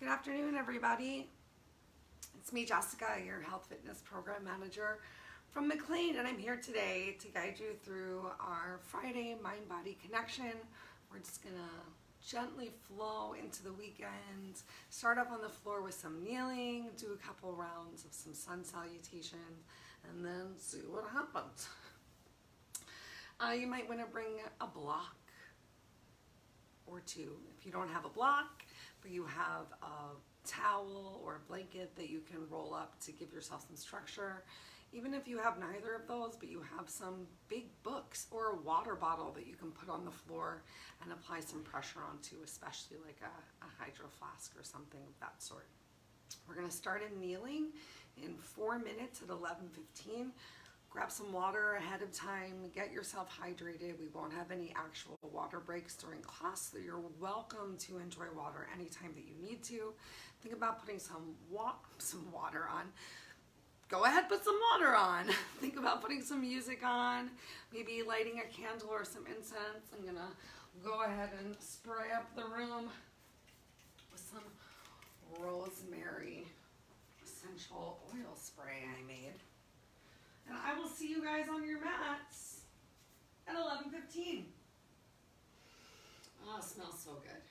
Good afternoon, everybody. It's me, Jessica, your health fitness program manager from McLean, and I'm here today to guide you through our Friday mind-body connection. We're just gonna gently flow into the weekend, start up on the floor with some kneeling, do a couple rounds of some sun salutation, and then see what happens. You might want to bring a block or two. If you don't have a block, but you have a towel or a blanket that you can roll up to give yourself some structure. Even if you have neither of those, but you have some big books or a water bottle that you can put on the floor and apply some pressure onto, especially like a hydro flask or something of that sort. We're gonna start in kneeling in 4 minutes at 11:15. Grab some water ahead of time, get yourself hydrated. We won't have any actual water breaks during class, so you're welcome to enjoy water anytime that you need to. Think about putting some water on. Go ahead, put some water on. Think about putting some music on, maybe lighting a candle or some incense. I'm gonna go ahead and spray up the room with some rosemary essential oil spray I made. And I will see you guys on your mats at 11:15. Oh, it smells so good.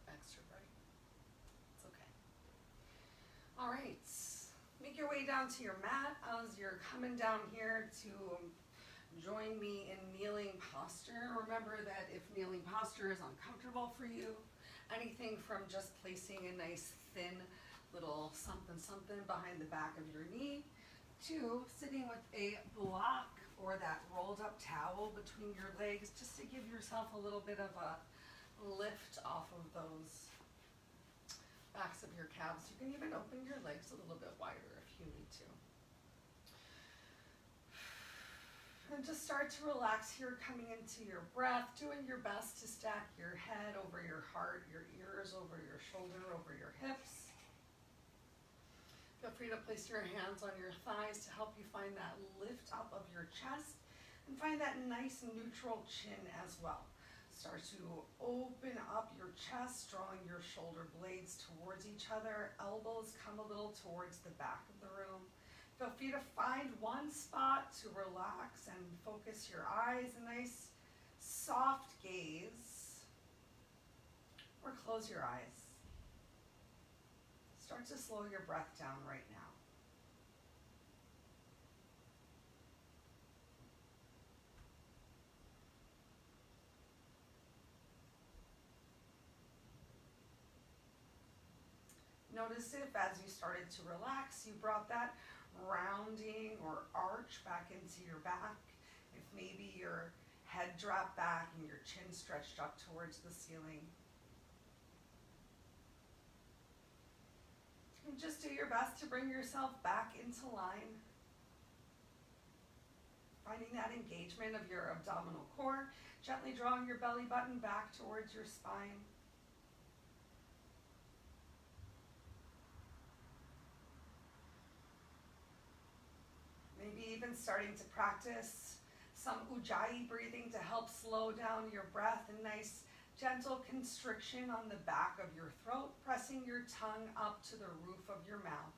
Extra bright. It's okay. All right. Make your way down to your mat as you're coming down here to join me in kneeling posture. Remember that if kneeling posture is uncomfortable for you, Anything from just placing a nice thin little something something behind the back of your knee to sitting with a block or that rolled up towel between your legs just to give yourself a little bit of a lift off of those backs of your calves. You can even open your legs a little bit wider if you need to. And just start to relax here, coming into your breath, doing your best to stack your head over your heart, your ears over your shoulder, over your hips. Feel free to place your hands on your thighs to help you find that lift up of your chest and find that nice neutral chin as well. Start to open up your chest, drawing your shoulder blades towards each other. Elbows come a little towards the back of the room. Feel free to find one spot to relax and focus your eyes, a nice soft gaze, or close your eyes. Start to slow your breath down right now. Notice if as you started to relax, you brought that rounding or arch back into your back. If maybe your head dropped back and your chin stretched up towards the ceiling. And just do your best to bring yourself back into line. Finding that engagement of your abdominal core, gently drawing your belly button back towards your spine. Maybe even starting to practice some ujjayi breathing to help slow down your breath. A nice gentle constriction on the back of your throat, pressing your tongue up to the roof of your mouth.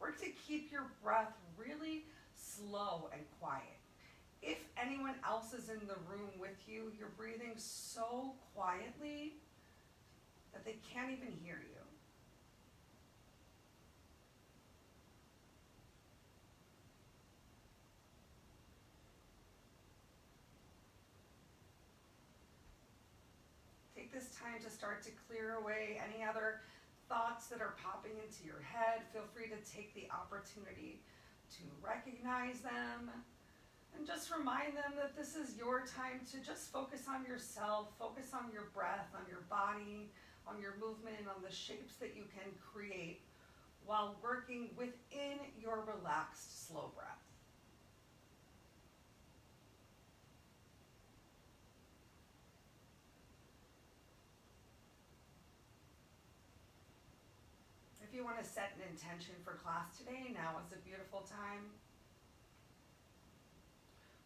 Work to keep your breath really slow and quiet. If anyone else is in the room with you, you're breathing so quietly that they can't even hear you. Take this time to start to clear away any other thoughts that are popping into your head. Feel free to take the opportunity to recognize them and just remind them that this is your time to just focus on yourself, focus on your breath, on your body, on your movement, on the shapes that you can create while working within your relaxed, slow breath. If you want to set an intention for class today, now is a beautiful time.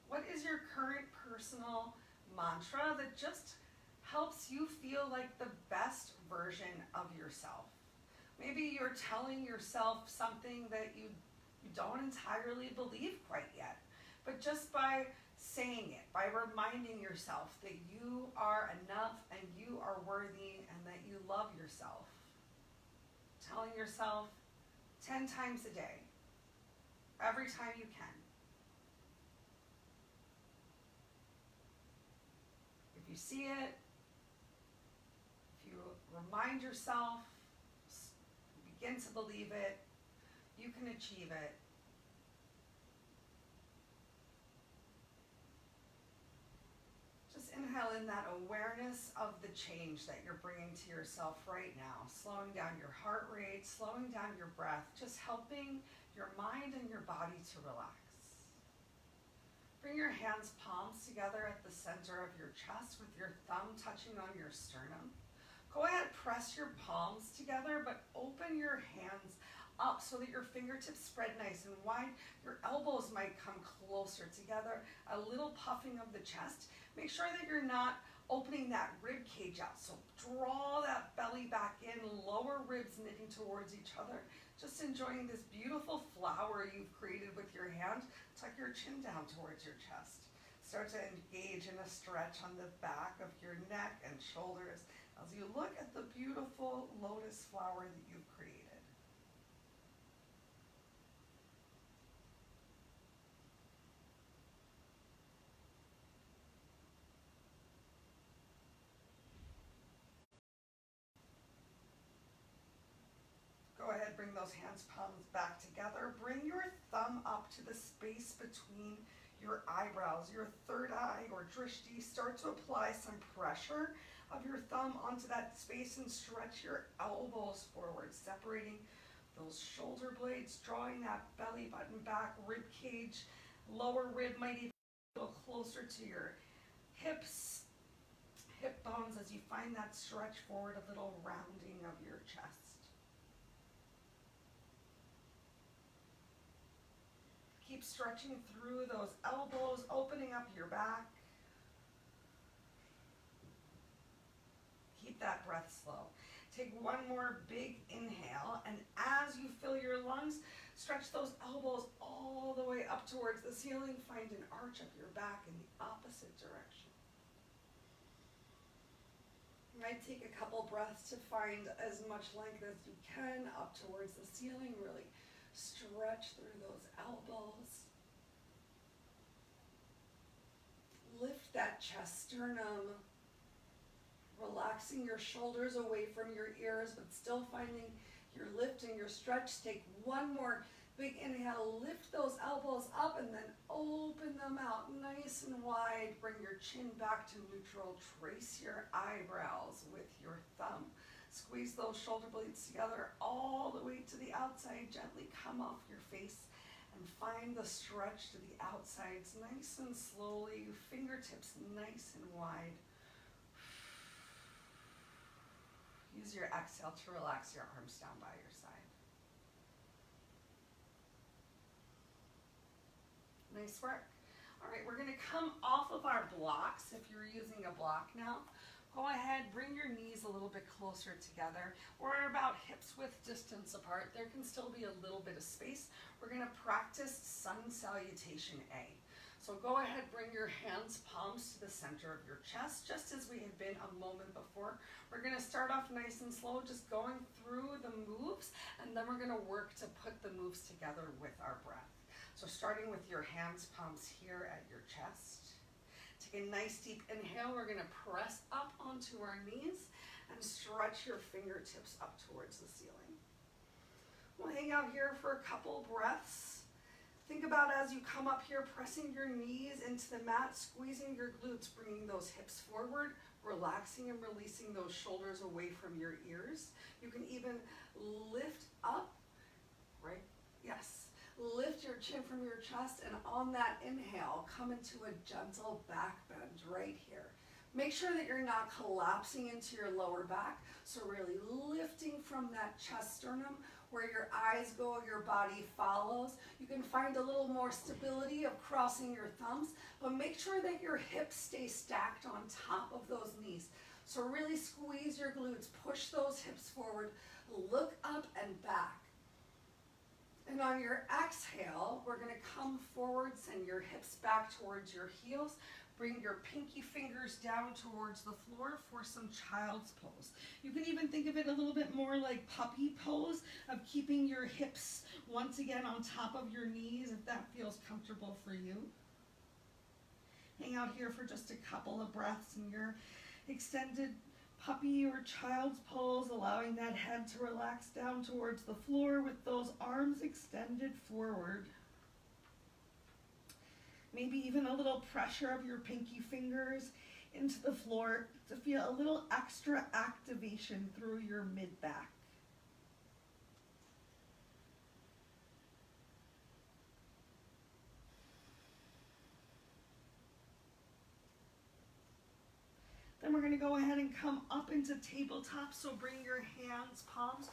What is your current personal mantra that just helps you feel like the best version of yourself? Maybe you're telling yourself something that you don't entirely believe quite yet, but just by saying it, by reminding yourself that you are enough and you are worthy and that you love yourself. Telling yourself 10 times a day, every time you can. If you see it, if you remind yourself, begin to believe it, you can achieve it. Just inhale in that awareness of the change that you're bringing to yourself right now, slowing down your heart rate, slowing down your breath, just helping your mind and your body to relax. Bring your hands, palms together at the center of your chest with your thumb touching on your sternum. Go ahead, press your palms together, but open your hands up so that your fingertips spread nice and wide. Your elbows might come closer together, a little puffing of the chest. Make sure that you're not opening that rib cage out. So draw that belly back in, lower ribs knitting towards each other. Just enjoying this beautiful flower you've created with your hand. Tuck your chin down towards your chest. Start to engage in a stretch on the back of your neck and shoulders as you look at the beautiful lotus flower that you've created. bring those hands, palms back together. Bring your thumb up to the space between your eyebrows, your third eye or drishti. Start to apply some pressure of your thumb onto that space and stretch your elbows forward, separating those shoulder blades, drawing that belly button back, rib cage, lower rib might even go closer to your hips, hip bones as you find that stretch forward, a little rounding of your chest. Keep stretching through those elbows, opening up your back. Keep that breath slow. Take one more big inhale, and as you fill your lungs, stretch those elbows all the way up towards the ceiling. Find an arch of your back in the opposite direction. You might take a couple breaths to find as much length as you can up towards the ceiling. Really stretch through those elbows. Lift that chest, sternum. Relaxing your shoulders away from your ears, but still finding your lift and your stretch. Take one more big inhale. Lift those elbows up and then open them out nice and wide. Bring your chin back to neutral. Trace your eyebrows with your thumb. Squeeze those shoulder blades together all the way to the outside. Gently come off your face and find the stretch to the outsides nice and slowly. Fingertips nice and wide. Use your exhale to relax your arms down by your side. Nice work. All right, we're gonna come off of our blocks. If you're using a block now, go ahead, bring your knees a little bit closer together. We're about hips width distance apart. There can still be a little bit of space. We're gonna practice Sun Salutation A. So go ahead, bring your hands, palms to the center of your chest, just as we had been a moment before. We're gonna start off nice and slow, just going through the moves, and then we're gonna work to put the moves together with our breath. So starting with your hands, palms here at your chest. Take a nice deep inhale. We're gonna press up onto our knees and stretch your fingertips up towards the ceiling. We'll hang out here for a couple breaths. Think about as you come up here, pressing your knees into the mat, squeezing your glutes, bringing those hips forward, relaxing and releasing those shoulders away from your ears. You can even lift up, right? Yes. Lift your chin from your chest, and on that inhale, come into a gentle back bend right here. Make sure that you're not collapsing into your lower back, so really lifting from that chest sternum. Where your eyes go, your body follows. You can find a little more stability of crossing your thumbs, but make sure that your hips stay stacked on top of those knees. So really squeeze your glutes, push those hips forward, look up and back. And on your exhale, we're gonna come forward, send your hips back towards your heels. Bring your pinky fingers down towards the floor for some child's pose. You can even think of it a little bit more like puppy pose, of keeping your hips once again on top of your knees if that feels comfortable for you. Hang out here for just a couple of breaths in your extended puppy or child's pose, allowing that head to relax down towards the floor with those arms extended forward. Maybe even a little pressure of your pinky fingers into the floor to feel a little extra activation through your mid-back. Then we're going to go ahead and come up into tabletop. So bring your hands, palms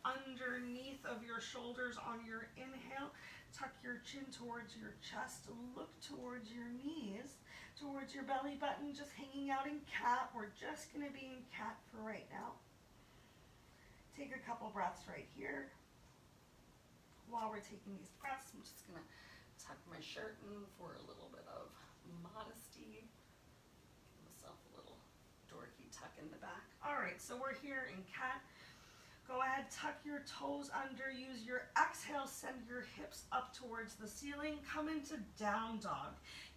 underneath of your shoulders on your inhale. Tuck your chin towards your chest, look towards your knees, towards your belly button, just hanging out in cat. We're just gonna be in cat for right now. Take a couple breaths right here. While we're taking these breaths, I'm just gonna tuck my shirt in for a little bit of modesty. Give myself a little dorky tuck in the back. All right, so we're here in cat. Go ahead, tuck your toes under, use your exhale, send your hips up towards the ceiling, come into down dog.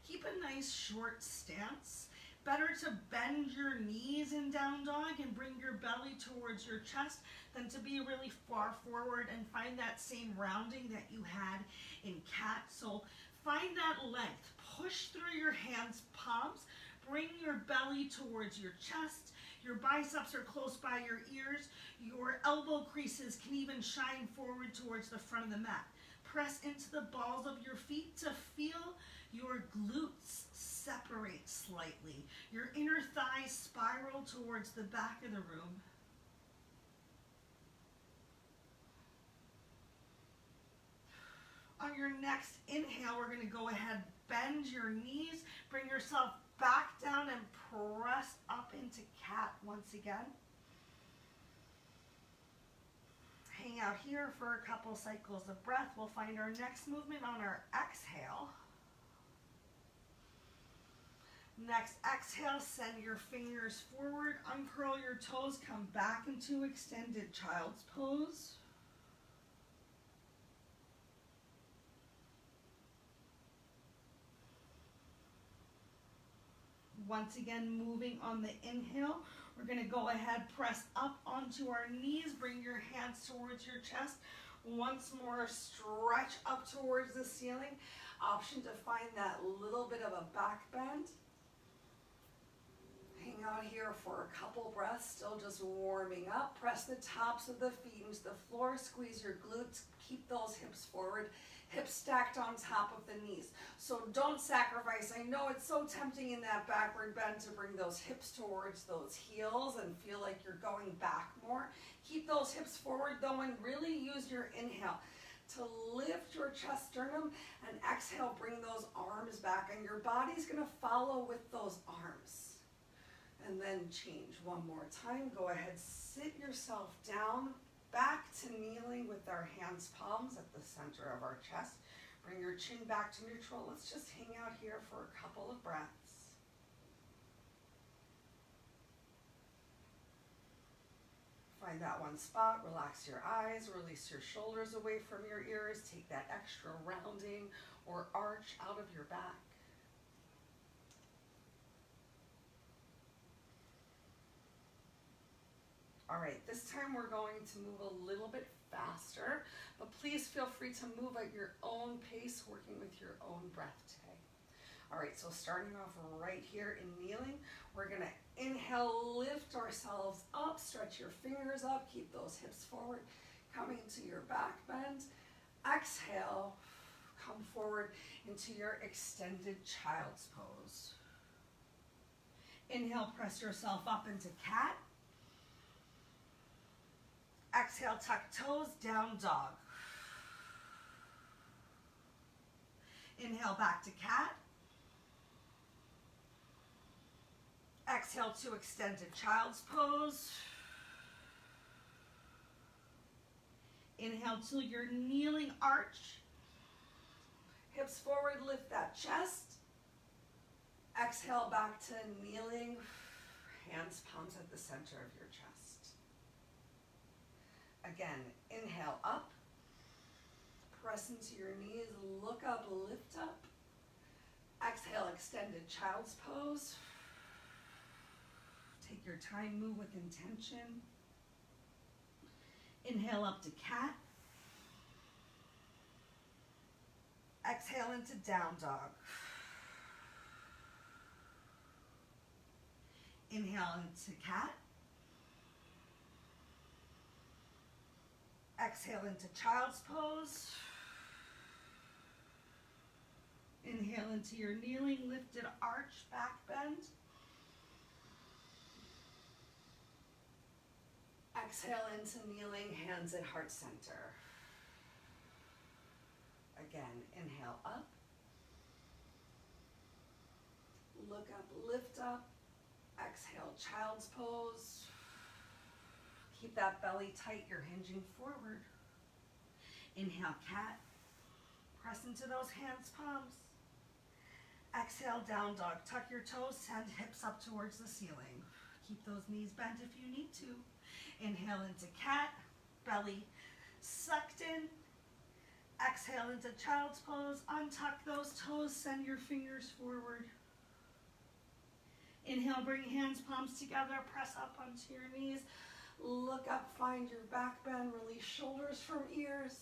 Keep a nice short stance, Better to bend your knees in down dog and bring your belly towards your chest than to be really far forward and find that same rounding that you had in cat. So find that length. Push through your hands, palms. Bring your belly towards your chest. Your biceps are close by your ears. Your elbow creases can even shine forward towards the front of the mat. Press into the balls of your feet to feel your glutes separate slightly. Your inner thighs spiral towards the back of the room. On your next inhale, we're going to go ahead, bend your knees, bring yourself back down and press up into cat once again. Hang out here for a couple cycles of breath. We'll find our next movement on our exhale. Next exhale, send your fingers forward, uncurl your toes, come back into extended child's pose. Once again, moving on the inhale, we're going to go ahead, press up onto our knees, bring your hands towards your chest. Once more, stretch up towards the ceiling. Option to find that little bit of a back bend. Hang out here for a couple breaths, still just warming up. Press the tops of the feet into the floor, squeeze your glutes, keep those hips forward, hips stacked on top of the knees. So don't sacrifice. I know it's so tempting in that backward bend to bring those hips towards those heels and feel like you're going back more. Keep those hips forward though and really use your inhale to lift your chest sternum, and exhale, bring those arms back, and your body's going to follow with those arms. And then change one more time. Go ahead, sit yourself down, back to kneeling with our hands, palms at the center of our chest. Bring your chin back to neutral. Let's just hang out here for a couple of breaths. Find that one spot, relax your eyes, release your shoulders away from your ears, take that extra rounding or arch out of your back. All right, this time we're going to move a little bit faster, but please feel free to move at your own pace, working with your own breath today. All right, so starting off right here in kneeling, we're gonna inhale, lift ourselves up, stretch your fingers up, keep those hips forward, coming to your back bend. Exhale, come forward into your extended child's pose. Inhale, press yourself up into cat. Exhale, tuck toes, down dog. Inhale, back to cat. Exhale to extended child's pose. Inhale to your kneeling arch. Hips forward, lift that chest. Exhale back to kneeling, hands, palms at the center of your chest. Again, inhale up, press into your knees, look up, lift up. Exhale, extended child's pose. Take your time, move with intention. Inhale up to cat. Exhale into down dog. Inhale into cat. Exhale into child's pose. Inhale into your kneeling, lifted arch, back bend. Exhale into kneeling, hands at heart center. Again, inhale up. Look up, lift up. Exhale, child's pose. Keep that belly tight, you're hinging forward. Inhale, cat. Press into those hands, palms. Exhale, down dog. Tuck your toes, send hips up towards the ceiling. Keep those knees bent if you need to. Inhale into cat, belly sucked in. Exhale into child's pose. Untuck those toes, send your fingers forward. Inhale, bring hands, palms together, press up onto your knees. Look up, find your back bend, release shoulders from ears.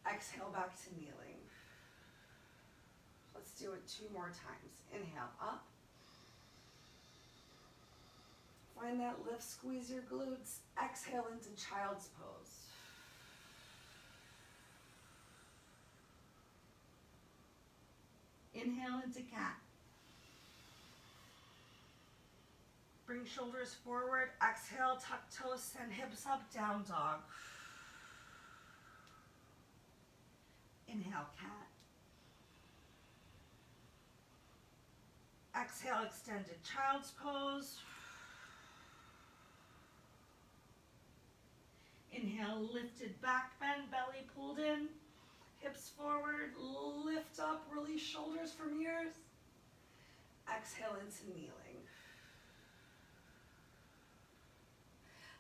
Exhale back to kneeling. Let's do it 2 more times. Inhale, up. Find that lift, squeeze your glutes. Exhale into child's pose. Inhale into cat. Bring shoulders forward. Exhale, tuck toes, send hips up, down dog. Inhale, cat. Exhale, extended child's pose. Inhale, lifted back bend, belly pulled in. Hips forward, lift up, release shoulders from ears. Exhale into kneeling.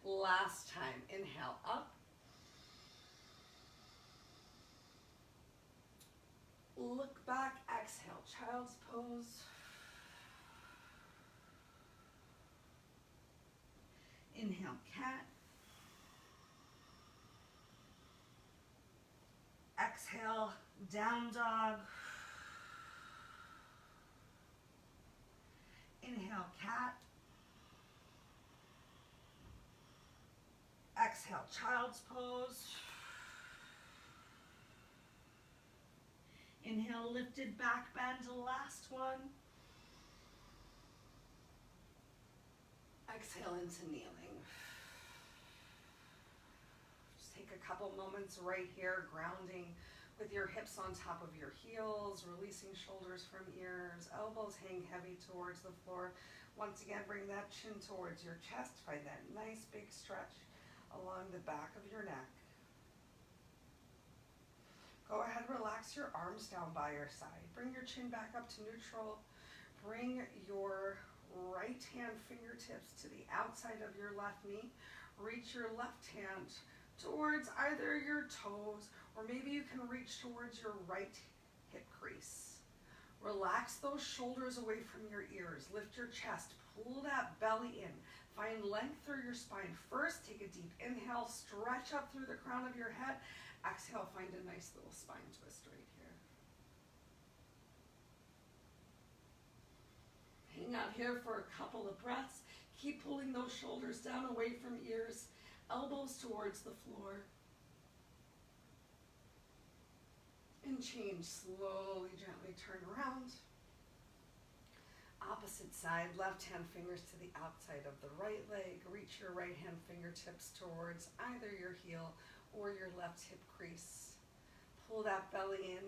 Last time, inhale up. Look back, exhale, child's pose. Inhale, cat. Exhale, down dog. Inhale, cat. Exhale, child's pose. Inhale, lifted back bend, last one. Exhale into kneeling. Just take a couple moments right here, grounding with your hips on top of your heels, releasing shoulders from ears, elbows hang heavy towards the floor. Once again, bring that chin towards your chest. Find that nice big stretch along the back of your neck. Go ahead, relax your arms down by your side. Bring your chin back up to neutral. Bring your right hand fingertips to the outside of your left knee. Reach your left hand towards either your toes, or maybe you can reach towards your right hip crease. Relax those shoulders away from your ears. Lift your chest. Pull that belly in. Find length through your spine. First, take a deep inhale. Stretch up through the crown of your head. Exhale, find a nice little spine twist right here. Hang out here for a couple of breaths. Keep pulling those shoulders down away from ears. Elbows towards the floor. And change. Slowly, gently turn around. Opposite side, left hand fingers to the outside of the right leg. Reach your right hand fingertips towards either your heel or your left hip crease. Pull that belly in.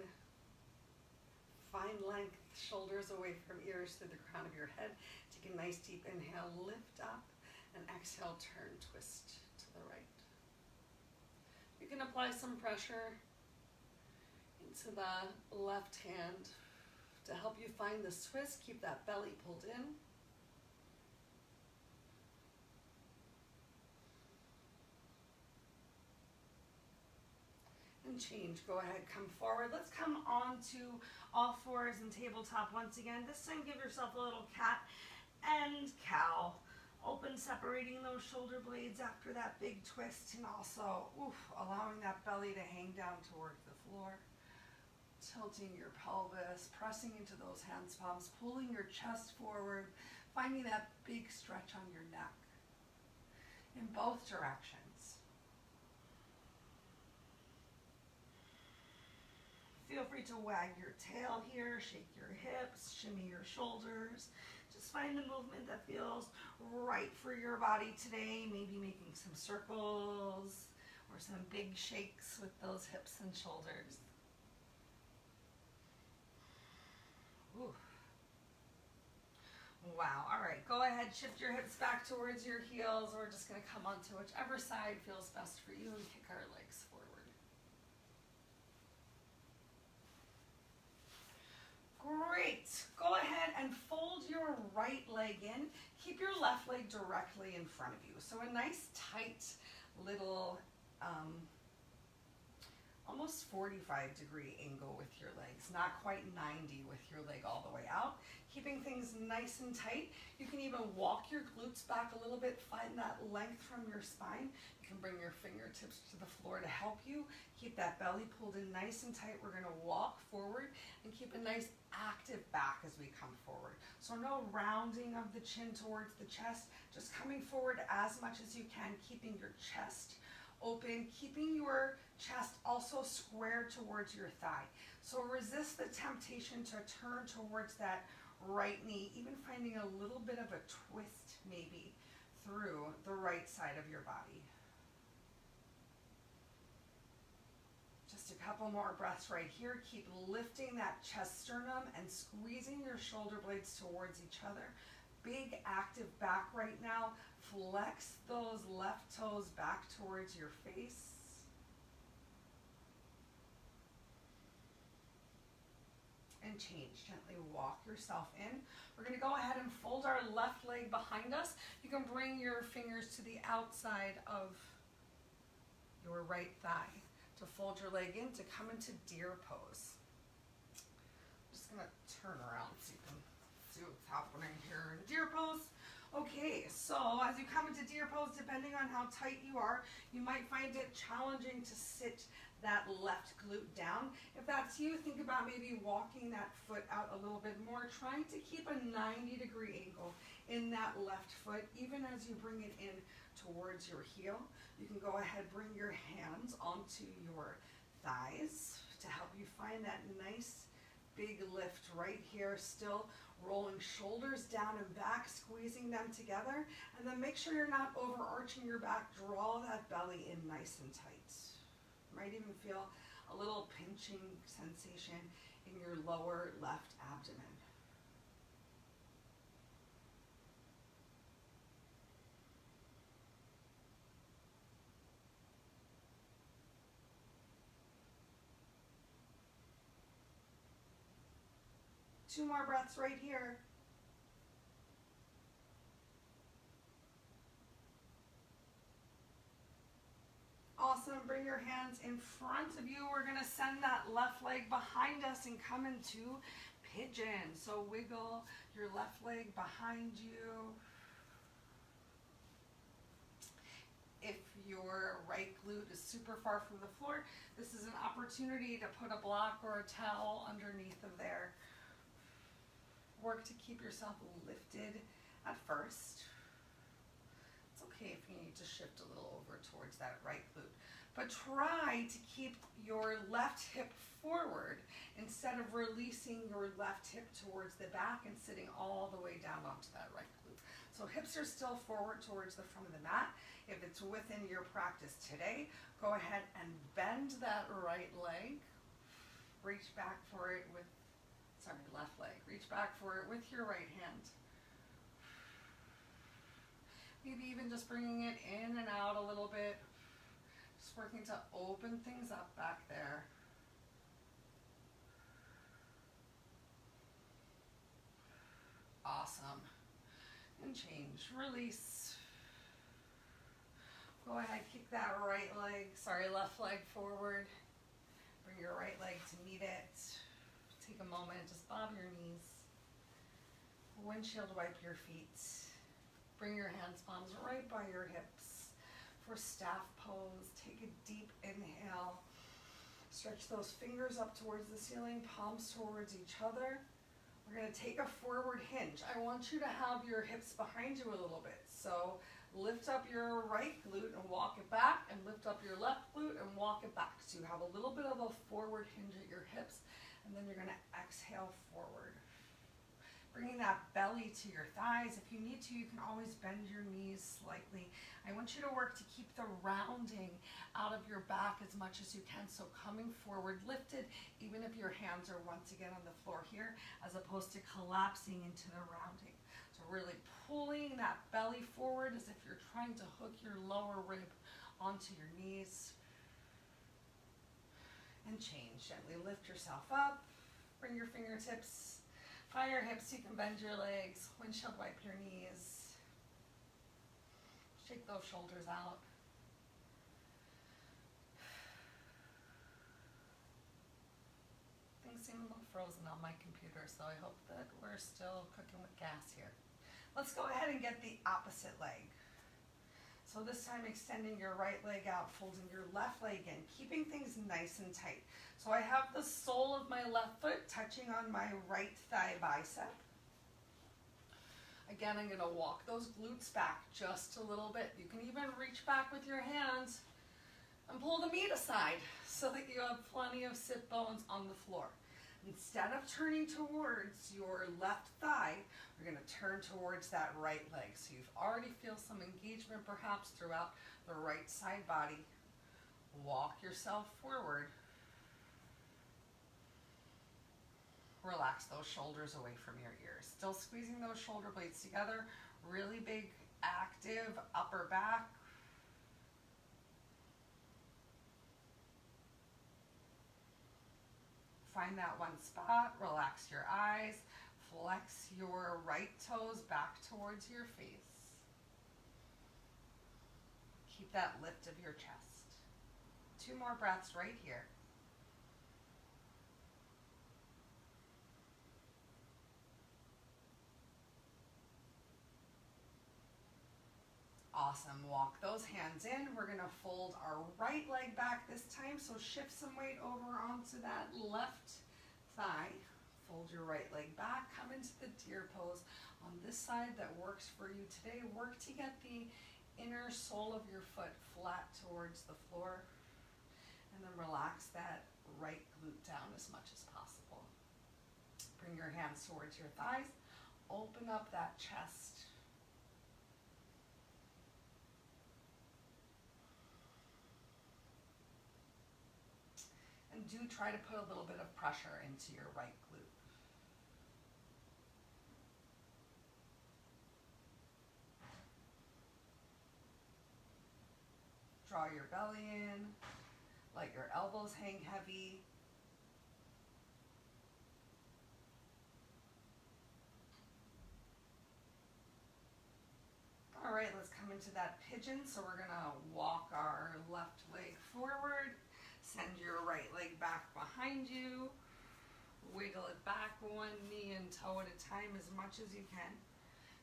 Find length, shoulders away from ears through the crown of your head. Take a nice deep inhale, lift up, and exhale, turn, twist to the right. You can apply some pressure into the left hand to help you find this twist. Keep that belly pulled in. And change. Go ahead, come forward. Let's come on to all fours and tabletop once again. This time give yourself a little cat and cow. Open, separating those shoulder blades after that big twist, and also allowing that belly to hang down towards the floor. Tilting your pelvis, pressing into those hands, palms, pulling your chest forward, finding that big stretch on your neck in both directions. Feel free to wag your tail here, shake your hips, shimmy your shoulders. Just find the movement that feels right for your body today, maybe making some circles or some big shakes with those hips and shoulders. Ooh. Wow, all right, go ahead, shift your hips back towards your heels. We're just gonna come onto whichever side feels best for you and kick our legs forward. Great, go ahead and fold your right leg in. Keep your left leg directly in front of you. So a nice tight little, almost almost 45-degree angle with your legs, not quite 90 with your leg all the way out. Keeping things nice and tight. You can even walk your glutes back a little bit, find that length from your spine. You can bring your fingertips to the floor to help you. Keep that belly pulled in nice and tight. We're gonna walk forward and keep a nice active back as we come forward. So no rounding of the chin towards the chest, just coming forward as much as you can, keeping your chest open, keeping your chest also square towards your thigh. So resist the temptation to turn towards that right knee, even finding a little bit of a twist maybe through the right side of your body. Just a couple more breaths right here. Keep lifting that chest sternum and squeezing your shoulder blades towards each other. Big active back right now. Flex those left toes back towards your face. And change. Gently walk yourself in. We're going to go ahead and fold our left leg behind us. You can bring your fingers to the outside of your right thigh to fold your leg in to come into deer pose. I'm just going to turn around so you can see what's happening here in deer pose. Okay, so as you come into deer pose, depending on how tight you are, you might find it challenging to sit that left glute down. If that's you, think about maybe walking that foot out a little bit more, trying to keep a 90-degree angle in that left foot, even as you bring it in towards your heel. You can go ahead, bring your hands onto your thighs to help you find that nice big lift right here, still rolling shoulders down and back, squeezing them together, and then make sure you're not overarching your back. Draw that belly in nice and tight. You might even feel a little pinching sensation in your lower left abdomen. Two more breaths right here. Awesome. Bring your hands in front of you. We're going to send that left leg behind us and come into pigeon. So wiggle your left leg behind you. If your right glute is super far from the floor, this is an opportunity to put a block or a towel underneath of there. Work to keep yourself lifted at first. It's okay if you need to shift a little over towards that right glute, but try to keep your left hip forward instead of releasing your left hip towards the back and sitting all the way down onto that right glute. So hips are still forward towards the front of the mat. If it's within your practice today, go ahead and bend that right leg. Reach back for it with left leg. Reach back for it with your right hand. Maybe even just bringing it in and out a little bit. Just working to open things up back there. Awesome. And change. Release. Go ahead, kick that left leg forward. Bring your right leg to meet it. Take a moment, just bob your knees. Windshield wipe your feet. Bring your hands, palms right by your hips. For staff pose, take a deep inhale. Stretch those fingers up towards the ceiling, palms towards each other. We're going to take a forward hinge. I want you to have your hips behind you a little bit. So lift up your right glute and walk it back, and lift up your left glute and walk it back. So you have a little bit of a forward hinge at your hips. And then you're going to exhale forward. Bringing that belly to your thighs. If you need to, you can always bend your knees slightly. I want you to work to keep the rounding out of your back as much as you can. So coming forward, lifted, even if your hands are once again on the floor here, as opposed to collapsing into the rounding. So really pulling that belly forward as if you're trying to hook your lower rib onto your knees. And change. Gently lift yourself up. Bring your fingertips by your hips. You can bend your legs. Windshield wipe your knees. Shake those shoulders out. frozen on my computer, so I hope that we're still cooking with gas here. Let's go ahead and get the opposite leg. So this time extending your right leg out, folding your left leg in, keeping things nice and tight. So I have the sole of my left foot touching on my right thigh bicep. Again, I'm gonna walk those glutes back just a little bit. You can even reach back with your hands and pull the meat aside so that you have plenty of sit bones on the floor. Instead of turning towards your left thigh, we're going to turn towards that right leg. So you've already feel some engagement perhaps throughout the right side body. Walk yourself forward. Relax those shoulders away from your ears. Still squeezing those shoulder blades together. Really big, active upper back. Find that one spot, relax your eyes, flex your right toes back towards your face. Keep that lift of your chest. 2 more breaths right here. Awesome, walk those hands in. We're gonna fold our right leg back this time, so shift some weight over onto that left thigh. Fold your right leg back, come into the deer pose. On this side that works for you today, work to get the inner sole of your foot flat towards the floor, and then relax that right glute down as much as possible. Bring your hands towards your thighs, open up that chest. And do try to put a little bit of pressure into your right glute. Draw your belly in, let your elbows hang heavy. All right, let's come into that pigeon. So we're gonna walk our left leg forward. Send your right leg back behind you. Wiggle it back 1 knee and toe at a time as much as you can.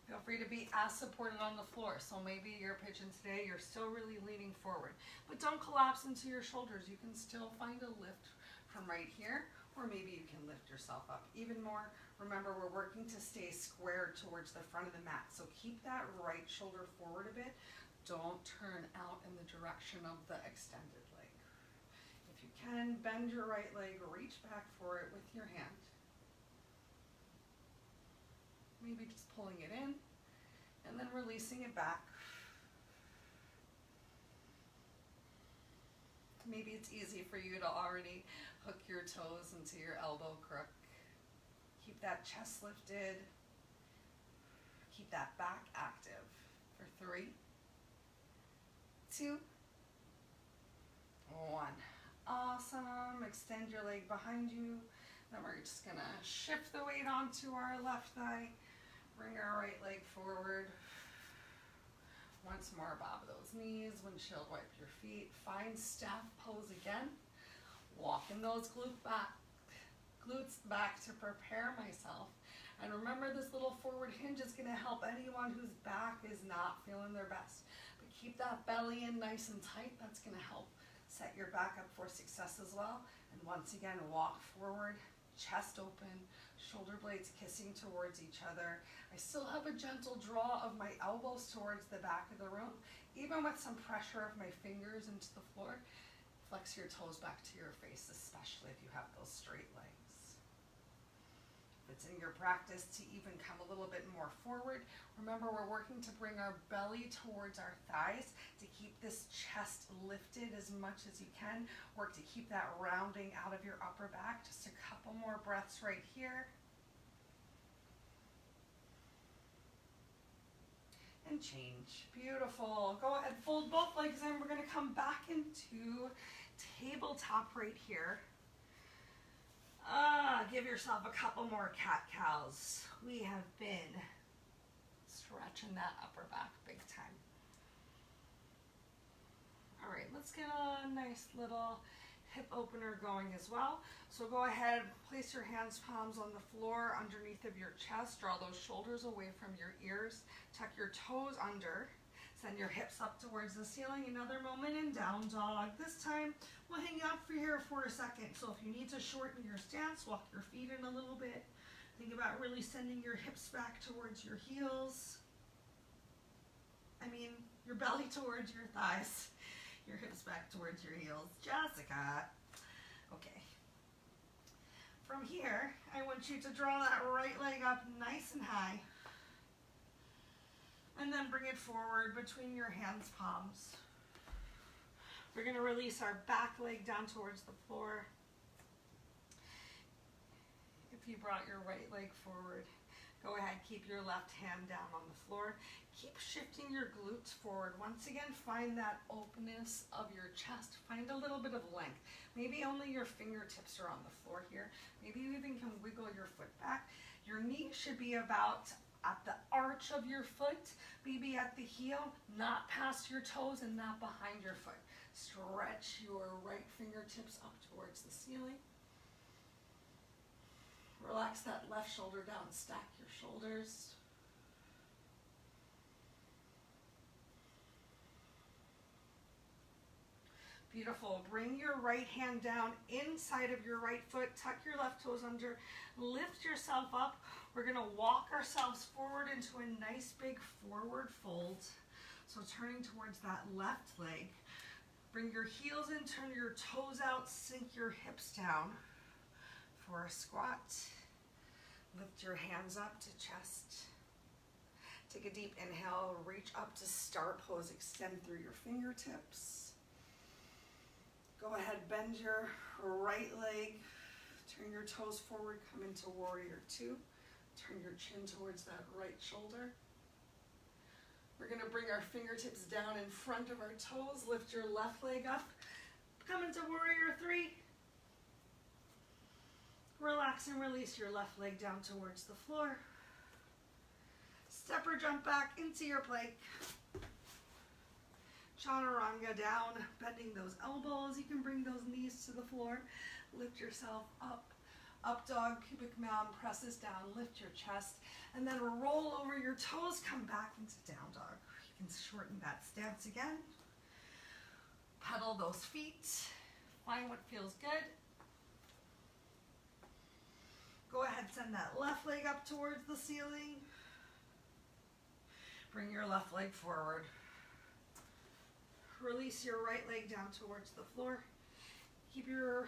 Feel free to be as supported on the floor. So maybe your pigeon today, you're still really leaning forward. But don't collapse into your shoulders. You can still find a lift from right here, or maybe you can lift yourself up even more. Remember, we're working to stay squared towards the front of the mat. So keep that right shoulder forward a bit. Don't turn out in the direction of the extended leg. If you can, bend your right leg, reach back for it with your hand. Maybe just pulling it in and then releasing it back. Maybe it's easy for you to already hook your toes into your elbow crook. Keep that chest lifted. Keep that back active for 3, 2, 1. Awesome. Extend your leg behind you. Then we're just gonna shift the weight onto our left thigh. Bring our right leg forward. Once more, bob those knees, windshield wipe your feet. Find staff pose again. Walking those glutes back to prepare myself. And remember, this little forward hinge is gonna help anyone whose back is not feeling their best. But keep that belly in nice and tight. That's gonna help set your back up for success as well. And once again, walk forward, chest open, shoulder blades kissing towards each other. I still have a gentle draw of my elbows towards the back of the room, even with some pressure of my fingers into the floor. Flex your toes back to your face, especially if you have those straight legs. If it's in your practice to even come a little bit more forward, remember we're working to bring our belly towards our thighs to keep this chest lifted as much as you can. Work to keep that rounding out of your upper back. Just a couple more breaths right here. And change. Beautiful. Go ahead, fold both legs in. We're gonna come back into tabletop right here. Give yourself a couple more cat-cows. We have been stretching that upper back big time. All right, let's get a nice little hip opener going as well. So go ahead, place your hands palms on the floor underneath of your chest, draw those shoulders away from your ears, tuck your toes under, send your hips up towards the ceiling. Another moment in down dog. This time we'll hang out for here for a second. So if you need to shorten your stance, walk your feet in a little bit. Think about really sending your hips back towards your heels. Your belly towards your thighs, your hips back towards your heels. Jessica. Okay. From here, I want you to draw that right leg up nice and high. And then bring it forward between your hands' palms. We're going to release our back leg down towards the floor. If you brought your right leg forward, go ahead, keep your left hand down on the floor. Keep shifting your glutes forward. Once again, find that openness of your chest. Find a little bit of length. Maybe only your fingertips are on the floor here. Maybe you even can wiggle your foot back. Your knee should be about at the arch of your foot, maybe at the heel, not past your toes and not behind your foot. Stretch your right fingertips up towards the ceiling. Relax that left shoulder down, stack your shoulders. Beautiful. Bring your right hand down inside of your right foot. Tuck your left toes under. Lift yourself up. We're going to walk ourselves forward into a nice big forward fold. So turning towards that left leg. Bring your heels in, turn your toes out, sink your hips down for a squat. Lift your hands up to chest. Take a deep inhale, reach up to star pose, extend through your fingertips. Go ahead, bend your right leg, turn your toes forward, come into warrior two. Turn your chin towards that right shoulder. We're going to bring our fingertips down in front of our toes, lift your left leg up, come into warrior three. Relax and release your left leg down towards the floor. Step or jump back into your plank. Chaturanga down, bending those elbows. You can bring those knees to the floor. Lift yourself up. Up dog, pubic mound, presses down, lift your chest, and then roll over your toes, come back into down dog. You can shorten that stance again. Pedal those feet. Find what feels good. Go ahead, send that left leg up towards the ceiling. Bring your left leg forward. Release your right leg down towards the floor. Keep your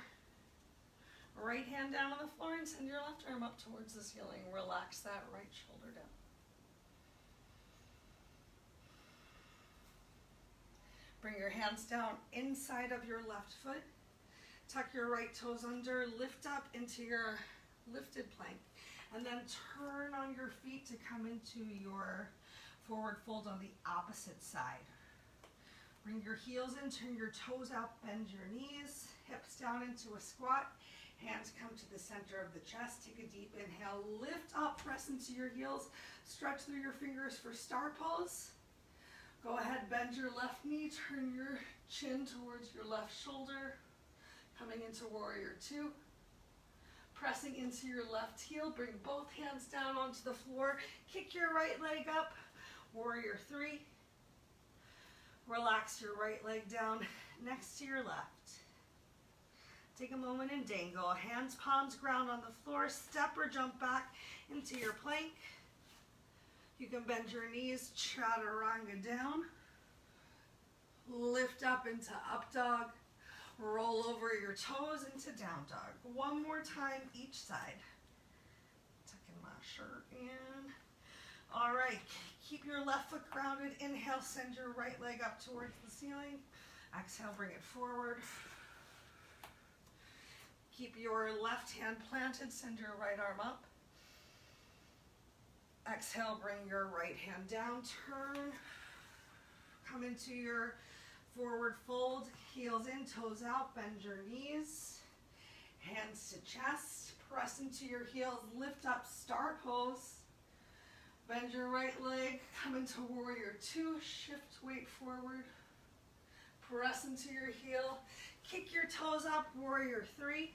right hand down on the floor and send your left arm up towards the ceiling. Relax that right shoulder down. Bring your hands down inside of your left foot. Tuck your right toes under, lift up into your lifted plank, and then turn on your feet to come into your forward fold on the opposite side. Bring your heels in, turn your toes out, bend your knees, hips down into a squat. Hands come to the center of the chest. Take a deep inhale, lift up, press into your heels, stretch through your fingers for star pose. Go ahead, bend your left knee, turn your chin towards your left shoulder. Coming into warrior two. Pressing into your left heel, bring both hands down onto the floor. Kick your right leg up, warrior three. Relax your right leg down next to your left. Take a moment and dangle. Hands, palms, ground on the floor. Step or jump back into your plank. You can bend your knees, chaturanga down. Lift up into up dog. Roll over your toes into down dog. One more time each side. Tucking my shirt in. All right, keep your left foot grounded. Inhale, send your right leg up towards the ceiling. Exhale, bring it forward. Keep your left hand planted, send your right arm up. Exhale, bring your right hand down, turn. Come into your forward fold, heels in, toes out, bend your knees. Hands to chest, press into your heels, lift up, star pose. Bend your right leg, come into warrior two, shift weight forward. Press into your heel, kick your toes up, warrior three.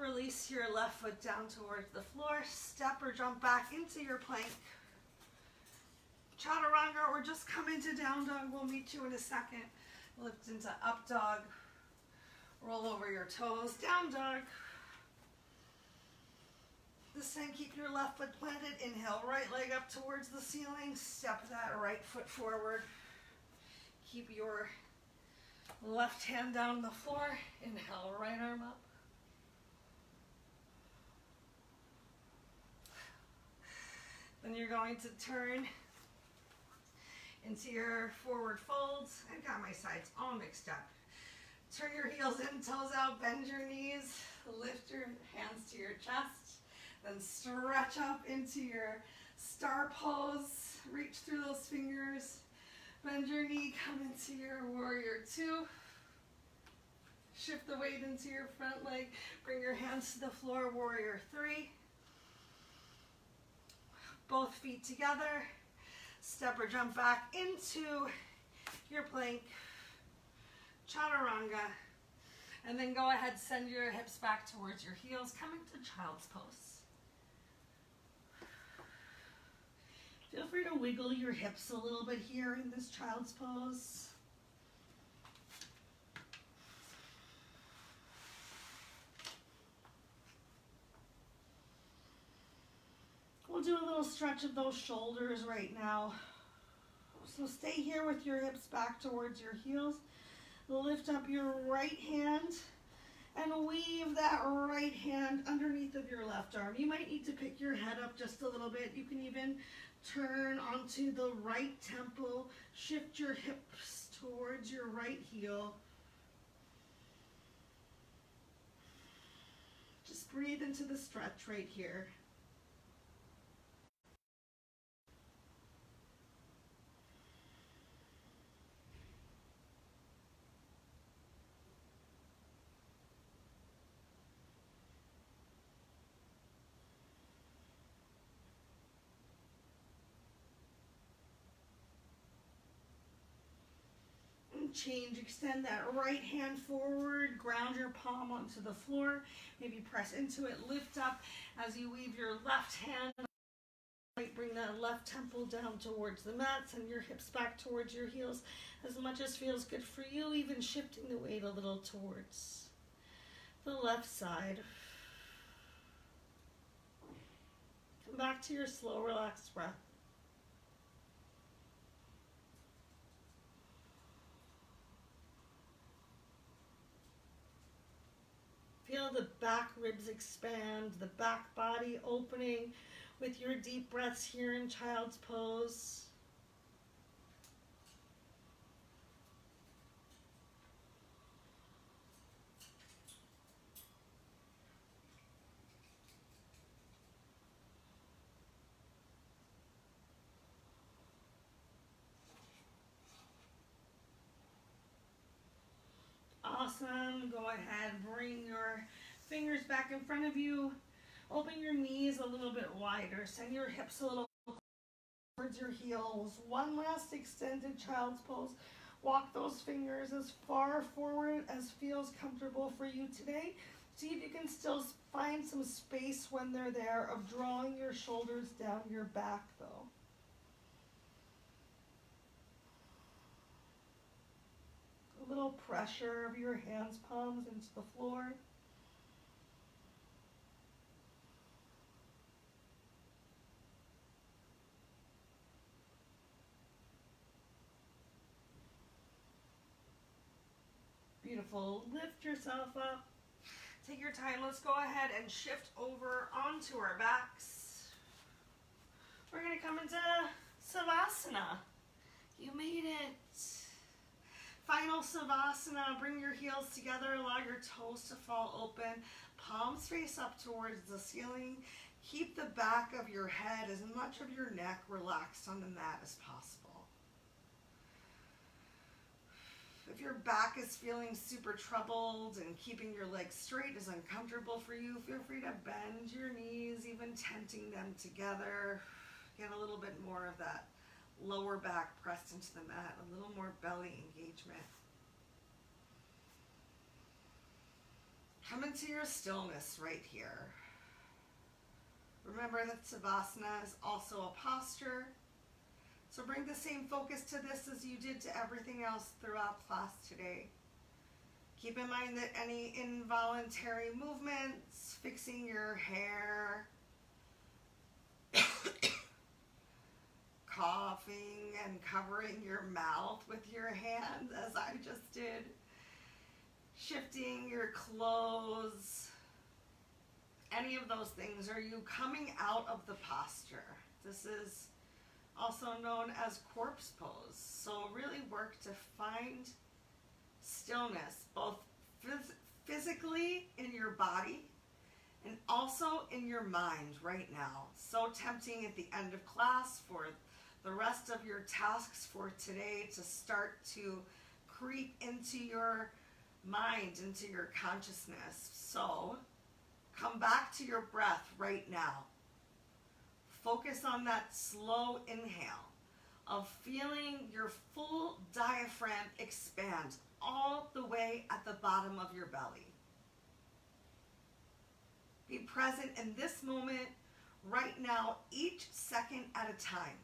Release your left foot down towards the floor. Step or jump back into your plank. Chaturanga, or just come into down dog. We'll meet you in a second. Lift into up dog. Roll over your toes, down dog. This time keep your left foot planted. Inhale, right leg up towards the ceiling. Step that right foot forward. Keep your left hand down the floor. Inhale, right arm up. Then you're going to turn into your forward folds. I've got my sides all mixed up. Turn your heels in, toes out, bend your knees, lift your hands to your chest, then stretch up into your star pose. Reach through those fingers, bend your knee, come into your warrior two. Shift the weight into your front leg, bring your hands to the floor, warrior three. Both feet together. Step or jump back into your plank, chaturanga, and then go ahead, send your hips back towards your heels, come into child's pose. Feel free to wiggle your hips a little bit here in this child's pose. We'll do a little stretch of those shoulders right now. So stay here with your hips back towards your heels. Lift up your right hand and weave that right hand underneath of your left arm. You might need to pick your head up just a little bit. You can even turn onto the right temple. Shift your hips towards your right heel. Just breathe into the stretch right here. Change, extend that right hand forward, ground your palm onto the floor, maybe press into it, lift up as you weave your left hand, bring that left temple down towards the mat, send your hips back towards your heels as much as feels good for you, even shifting the weight a little towards the left side. Come back to your slow, relaxed breath. Feel the back ribs expand, the back body opening with your deep breaths here in child's pose. Awesome. Go ahead, bring your fingers back in front of you. Open your knees a little bit wider. Send your hips a little towards your heels. One last extended child's pose. Walk those fingers as far forward as feels comfortable for you today. See if you can still find some space when they're there of drawing your shoulders down your back though. A little pressure of your hands, palms into the floor. Beautiful. Lift yourself up. Take your time. Let's go ahead and shift over onto our backs. We're going to come into Savasana. You made it. Final Savasana. Bring your heels together. Allow your toes to fall open. Palms face up towards the ceiling. Keep the back of your head, as much of your neck relaxed on the mat as possible. If your back is feeling super troubled and keeping your legs straight is uncomfortable for you, feel free to bend your knees, even tenting them together. Get a little bit more of that lower back pressed into the mat, a little more belly engagement. Come into your stillness right here. Remember that Savasana is also a posture. So bring the same focus to this as you did to everything else throughout class today. Keep in mind that any involuntary movements, fixing your hair, coughing and covering your mouth with your hands as I just did, shifting your clothes, any of those things, are you coming out of the posture? This is also known as corpse pose. So really work to find stillness, both physically in your body and also in your mind right now. So tempting at the end of class for the rest of your tasks for today to start to creep into your mind, into your consciousness. So come back to your breath right now. Focus on that slow inhale of feeling your full diaphragm expand all the way at the bottom of your belly. Be present in this moment right now, each second at a time.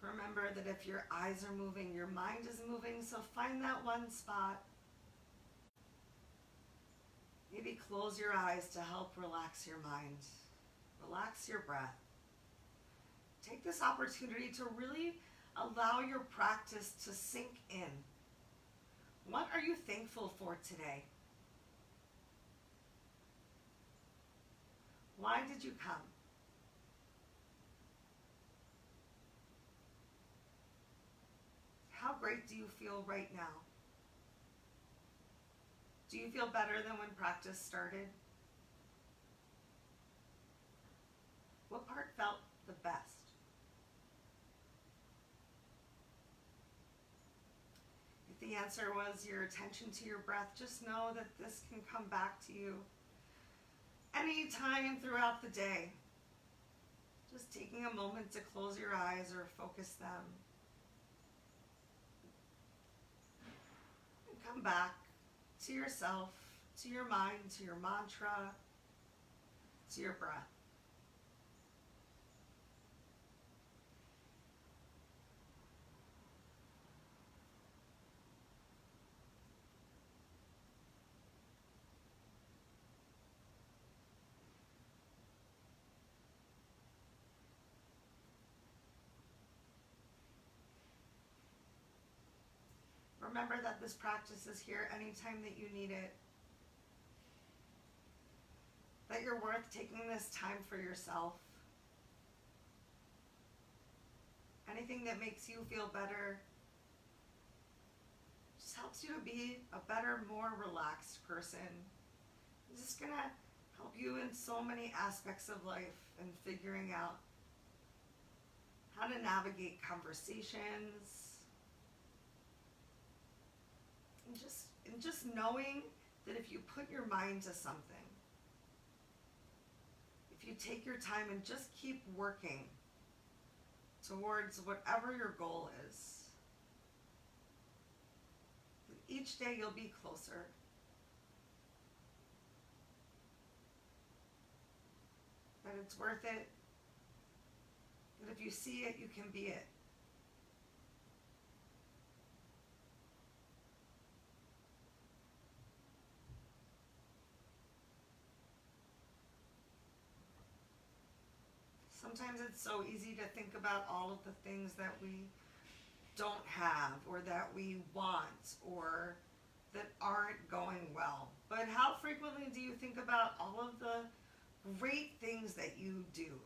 Remember that if your eyes are moving, your mind is moving, so find that one spot. Maybe close your eyes to help relax your mind. Relax your breath. Take this opportunity to really allow your practice to sink in. What are you thankful for today? Why did you come? How great do you feel right now? Do you feel better than when practice started? What part felt the best? If the answer was your attention to your breath, just know that this can come back to you anytime throughout the day. Just taking a moment to close your eyes or focus them. And come back to yourself, to your mind, to your mantra, to your breath. Remember that this practice is here anytime that you need it. That you're worth taking this time for yourself. Anything that makes you feel better just helps you to be a better, more relaxed person. It's just gonna help you in so many aspects of life and figuring out how to navigate conversations. And just knowing that if you put your mind to something, if you take your time and just keep working towards whatever your goal is, each day you'll be closer. That it's worth it. That if you see it, you can be it. Sometimes it's so easy to think about all of the things that we don't have or that we want or that aren't going well. But how frequently do you think about all of the great things that you do?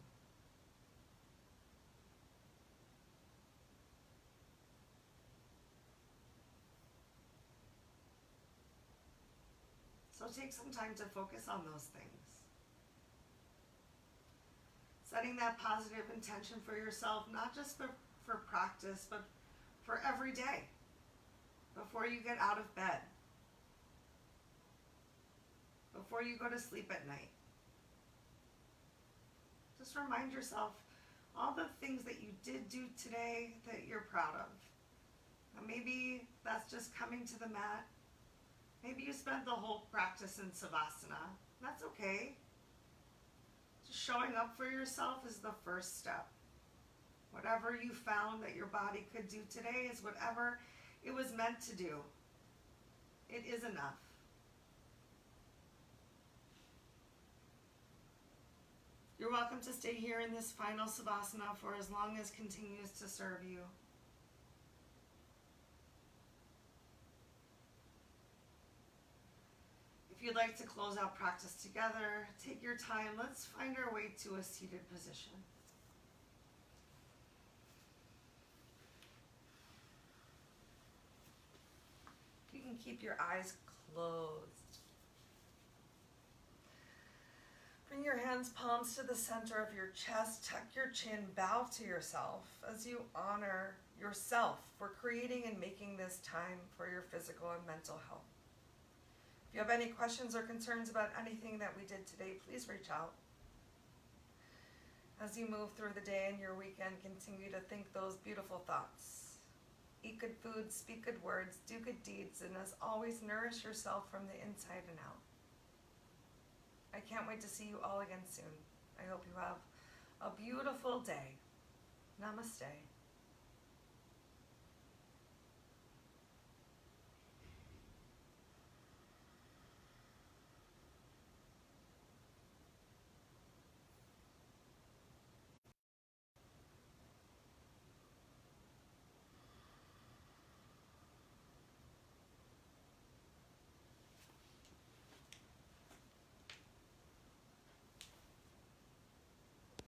So take some time to focus on those things. Setting that positive intention for yourself, not just for practice, but for every day, before you get out of bed, before you go to sleep at night. Just remind yourself all the things that you did do today that you're proud of. Now maybe that's just coming to the mat. Maybe you spent the whole practice in Savasana. That's okay. Just showing up for yourself is the first step. Whatever you found that your body could do today is whatever it was meant to do. It is enough. You're welcome to stay here in this final Savasana for as long as continues to serve you. If you'd like to close out practice together, take your time. Let's find our way to a seated position. You can keep your eyes closed. Bring your hands, palms to the center of your chest. Tuck your chin, bow to yourself as you honor yourself for creating and making this time for your physical and mental health. If you have any questions or concerns about anything that we did today, please reach out. As you move through the day and your weekend, continue to think those beautiful thoughts. Eat good food, speak good words, do good deeds, and as always, nourish yourself from the inside and out. I can't wait to see you all again soon. I hope you have a beautiful day. Namaste.